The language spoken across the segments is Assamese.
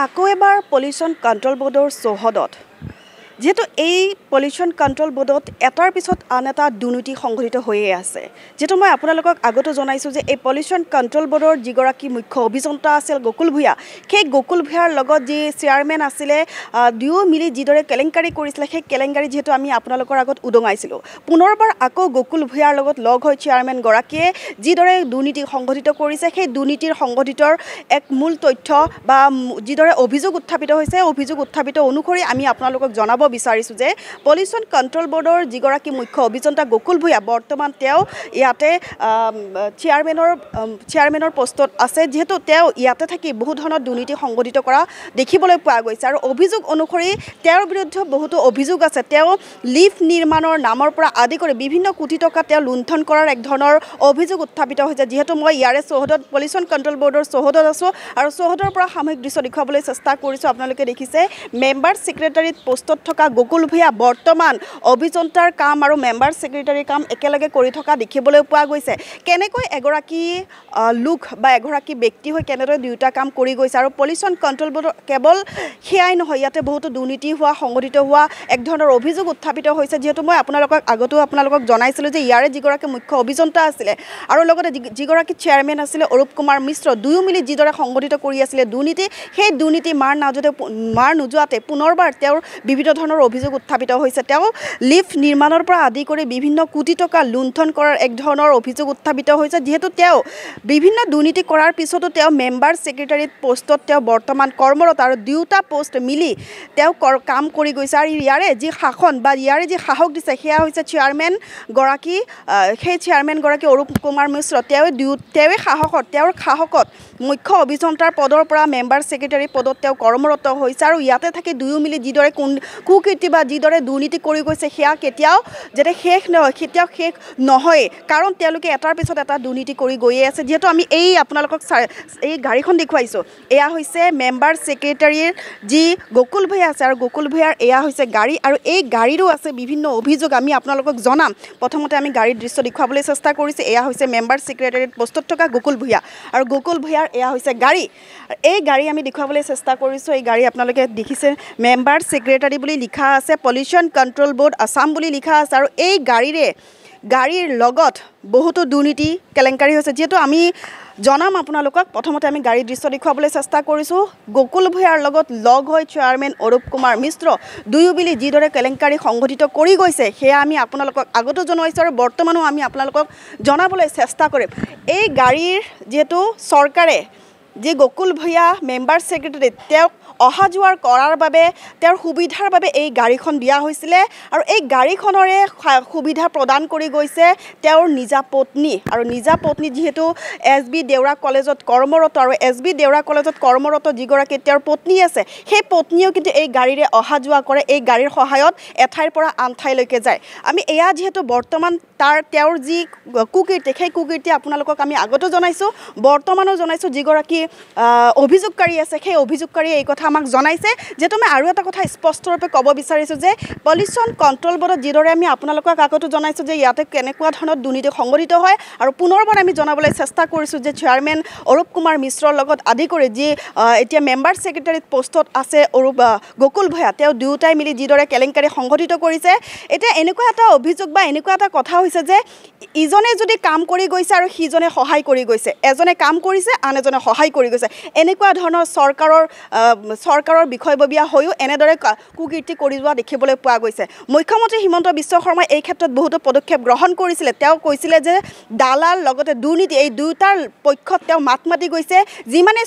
আকৌ এবাৰ পলিউশ্যন কণ্ট্ৰল বোৰ্ডৰ চৌহদত যেহেতু এই পলিউশ্যন কণ্ট্ৰল বোৰ্ডত এটাৰ পিছত আন এটা দুৰ্নীতি সংঘটিত হৈয়ে আছে যেহেতু মই আপোনালোকক আগতে জনাইছোঁ যে এই পলিউশ্যন কণ্ট্ৰল বোৰ্ডৰ যিগৰাকী মুখ্য অভিযন্তা আছিল গকুল ভূঞা সেই গকুল ভূঞাৰ লগত যি চেয়াৰমেন আছিলে দুয়ো মিলি যিদৰে কেলেংকাৰী কৰিছিলে সেই কেলেংকাৰী যিহেতু আমি আপোনালোকৰ আগত উদঙাইছিলোঁ পুনৰবাৰ আকৌ গকুল ভূঞাৰ লগত লগ হৈ চেয়াৰমেনগৰাকীয়ে যিদৰে দুৰ্নীতি সংঘটিত কৰিছে সেই দুৰ্নীতিৰ সংঘটিতৰ এক মূল তথ্য বা যিদৰে অভিযোগ উত্থাপিত হৈছে অভিযোগ উত্থাপিত অনুসৰি আমি আপোনালোকক জনাব বিচাৰিছোঁ যে পলিউশ্যন কণ্ট্ৰল বোৰ্ডৰ যিগৰাকী মুখ্য অভিযন্তা গকুল ভূঞা বৰ্তমান তেওঁ ইয়াতে চেয়াৰমেনৰ পোষ্টত আছে যেহেতু তেওঁ ইয়াতে থাকি বহু ধৰণৰ দুৰ্নীতি সংঘটিত কৰা দেখিবলৈ পোৱা গৈছে আৰু অভিযোগ অনুসৰি তেওঁৰ বিৰুদ্ধে বহুতো অভিযোগ আছে তেওঁ লিফ্ট নিৰ্মাণৰ নামৰ পৰা আদি কৰি বিভিন্ন কোটি টকা তেওঁ লুণ্ঠন কৰাৰ এক ধৰণৰ অভিযোগ উত্থাপিত হৈছে যেহেতু মই ইয়াৰে চৌহদত পলিউশ্যন কণ্ট্ৰল বোৰ্ডৰ চৌহদত আছোঁ আৰু চৌহদৰ পৰা সামূহিক দৃশ্য দেখুৱাবলৈ চেষ্টা কৰিছোঁ আপোনালোকে দেখিছে মেম্বাৰ ছেক্ৰেটাৰীত পোষ্টত থকা গকুল ভূঞা বৰ্তমান অভিযন্তাৰ কাম আৰু মেম্বাৰ ছেক্ৰেটাৰীৰ কাম একেলগে কৰি থকা দেখিবলৈ পোৱা গৈছে কেনেকৈ এগৰাকী লোক বা এগৰাকী ব্যক্তি হৈ কেনেদৰে দুয়োটা কাম কৰি গৈছে আৰু পলিউশ্যন কণ্ট্ৰল বোৰ্ডৰ কেৱল সেয়াই নহয় ইয়াতে বহুতো দুৰ্নীতি হোৱা সংঘটিত হোৱা এক ধৰণৰ অভিযোগ উত্থাপিত হৈছে যিহেতু মই আপোনালোকক জনাইছিলোঁ যে ইয়াৰে যিগৰাকী মুখ্য অভিযন্তা আছিলে আৰু লগতে যিগৰাকী চেয়াৰমেন আছিলে অৰূপ কুমাৰ মিশ্ৰ দুয়ো মিলি যিদৰে সংঘটিত কৰি আছিলে দুৰ্নীতি সেই দুৰ্নীতি মাৰ নোযোৱাতে পুনৰবাৰ তেওঁৰ বিভিন্ন ধৰণৰ অভিযোগ উত্থাপিত হৈছে তেওঁ লিফ্ট নিৰ্মাণৰ পৰা আদি কৰি বিভিন্ন কোটি টকা লুণ্ঠন কৰাৰ এক ধৰণৰ অভিযোগ উত্থাপিত হৈছে যিহেতু তেওঁ বিভিন্ন দুৰ্নীতি কৰাৰ পিছতো তেওঁ মেম্বাৰ ছেক্ৰেটাৰীত পোষ্টত তেওঁ বৰ্তমান কৰ্মৰত আৰু দুয়োটা পোষ্ট মিলি তেওঁ কাম কৰি গৈছে আৰু ইয়াৰে যি শাসন বা ইয়াৰে যি সাহস দিছে সেয়া হৈছে সেই চেয়াৰমেনগৰাকী অৰূপ কুমাৰ মিশ্ৰ তেওঁৰ সাহসত মুখ্য অভিযন্তাৰ পদৰ পৰা মেম্বাৰ ছেক্ৰেটাৰী পদত তেওঁ কৰ্মৰত হৈছে আৰু ইয়াতে থাকি দুয়ো মিলি যিদৰে কুকীৰ্তি বা যিদৰে দুৰ্নীতি কৰি গৈছে সেয়া কেতিয়াও শেষ নহয় কাৰণ তেওঁলোকে এটাৰ পিছত এটা দুৰ্নীতি কৰি গৈয়ে আছে যিহেতু আমি আপোনালোকক এই গাড়ীখন দেখুৱাইছোঁ এয়া হৈছে মেম্বাৰ ছেক্ৰেটাৰীৰ যি গকুল ভূঞা আছে আৰু গকুল ভূঞাৰ এয়া হৈছে গাড়ী আৰু এই গাড়ীৰো আছে বিভিন্ন অভিযোগ আমি আপোনালোকক জনাম প্ৰথমতে আমি গাড়ীৰ দৃশ্য দেখুৱাবলৈ চেষ্টা কৰিছোঁ এয়া হৈছে মেম্বাৰ ছেক্ৰেটাৰীত পোষ্টত থকা গকুল ভূঞা আৰু গকুল ভূঞাৰ এয়া হৈছে গাড়ী এই গাড়ী আমি দেখুৱাবলৈ চেষ্টা কৰিছোঁ এই গাড়ী আপোনালোকে দেখিছে মেম্বাৰ ছেক্ৰেটাৰী বুলি লিখা আছে পলিউশ্যন কণ্ট্ৰল বোৰ্ড আছাম বুলি লিখা আছে আৰু এই গাড়ীৰ লগত বহুতো দুৰ্নীতি কেলেংকাৰী হৈছে যিহেতু আমি জনাম আপোনালোকক প্ৰথমতে আমি গাড়ীৰ দৃশ্য দেখুৱাবলৈ চেষ্টা কৰিছোঁ গকুল ভূঞাৰ লগত লগ হৈ চেয়াৰমেন অৰূপ কুমাৰ মিশ্ৰ দুয়ো মিলি যিদৰে কেলেংকাৰী সংঘটিত কৰি গৈছে সেয়া আমি আপোনালোকক আগতো জনাইছোঁ আৰু বৰ্তমানো আমি আপোনালোকক জনাবলৈ চেষ্টা কৰিম এই গাড়ীৰ যিহেতু চৰকাৰে যি গকুল ভূঞা মেম্বাৰ ছেক্ৰেটাৰীত তেওঁক অহা যোৱাৰ কৰাৰ বাবে তেওঁৰ সুবিধাৰ বাবে এই গাড়ীখন দিয়া হৈছিলে আৰু এই গাড়ীখনৰে সুবিধা প্ৰদান কৰি গৈছে তেওঁৰ নিজা পত্নী আৰু নিজা পত্নী যিহেতু SB দেউৰা কলেজত কৰ্মৰত আৰু SB দেউৰা কলেজত কৰ্মৰত যিগৰাকী তেওঁৰ পত্নী আছে সেই পত্নীয়েও কিন্তু এই গাড়ীৰে অহা যোৱা কৰে এই গাড়ীৰ সহায়ত এঠাইৰ পৰা আন ঠাইলৈকে যায় আমি এয়া যিহেতু বৰ্তমান তেওঁৰ যি কুকীৰ্তি সেই কুকীৰ্তি আপোনালোকক আমি আগতো জনাইছোঁ বৰ্তমানো জনাইছোঁ যিগৰাকী অভিযোগকাৰী আছে সেই অভিযোগকাৰীয়ে এই কথা আমাক জনাইছে যেহেতু মই আৰু এটা কথা স্পষ্টৰূপে ক'ব বিচাৰিছোঁ যে পলিউশ্যন কণ্ট্ৰল বোৰ্ডত যিদৰে আমি আপোনালোকক আগতো জনাইছোঁ যে ইয়াতে কেনেকুৱা ধৰণৰ দুৰ্নীতি সংঘটিত হয় আৰু পুনৰবাৰ আমি জনাবলৈ চেষ্টা কৰিছোঁ যে চেয়াৰমেন অৰূপ কুমাৰ মিশ্ৰৰ লগত আদি কৰি যি এতিয়া মেম্বাৰ ছেক্ৰেটাৰীত পোষ্টত আছে গকুল ভূঞা তেওঁ দুয়োটাই মিলি যিদৰে কেলেংকাৰী সংঘটিত কৰিছে এতিয়া এনেকুৱা এটা অভিযোগ বা এনেকুৱা এটা কথা হৈছে যে ইজনে যদি কাম কৰি গৈছে আৰু সিজনে সহায় কৰি গৈছে এজনে কাম কৰিছে আন এজনে সহায় কৰি গৈছে এনেকুৱা ধৰণৰ চৰকাৰৰ বিষয়ববীয়া হৈও এনেদৰে কুকীৰ্তি কৰি যোৱা দেখিবলৈ পোৱা গৈছে মুখ্যমন্ত্ৰী হিমন্ত বিশ্ব শৰ্মাই এই ক্ষেত্ৰত বহুতো পদক্ষেপ গ্ৰহণ কৰিছিলে তেওঁ কৈছিলে যে দালাল লগতে দুৰ্নীতি এই দুয়োটাৰ পক্ষত তেওঁ মাত মাতি গৈছে যিমানে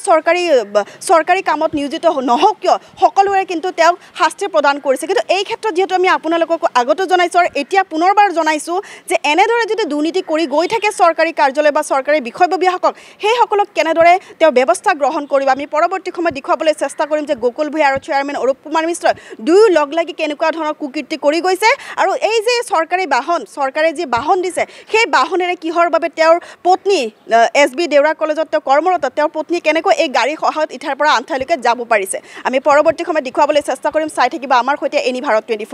চৰকাৰী কামত নিয়োজিত নহওক কিয় সকলোৰে কিন্তু তেওঁক শাস্তি প্ৰদান কৰিছে কিন্তু এই ক্ষেত্ৰত যিহেতু আমি আপোনালোকক আগতো জনাইছোঁ আৰু এতিয়া পুনৰবাৰ জনাইছোঁ যে এনেদৰে যদি দুৰ্নীতি কৰি গৈ থাকে চৰকাৰী কাৰ্যালয় বা চৰকাৰী বিষয়ববীয়াসকল সেইসকলক কেনেদৰে তেওঁ ব্যৱস্থা গ্ৰহণ কৰিব আমি পৰৱৰ্তী সময়ত দেখুৱাবলৈ চেষ্টা কৰিম যে গকুল ভূঞা আৰু চেয়াৰমেন অৰূপ কুমাৰ মিশ্ৰ দুয়ো লগ লাগি কেনেকুৱা ধৰণৰ কুকীৰ্তি কৰি গৈছে আৰু এই যে চৰকাৰে যি বাহন দিছে সেই বাহনেৰে কিহৰ বাবে তেওঁৰ পত্নী SB দেউৰা কলেজত তেওঁ কৰ্মৰত তেওঁৰ পত্নী কেনেকৈ এই গাড়ীৰ সহায়ত ইঠাইৰ পৰা আন ঠাইলৈকে যাব পাৰিছে আমি পৰৱৰ্তী সময়ত দেখুৱাবলৈ চেষ্টা কৰিম চাই থাকিব আমাৰ সৈতে এনি ভাৰত 24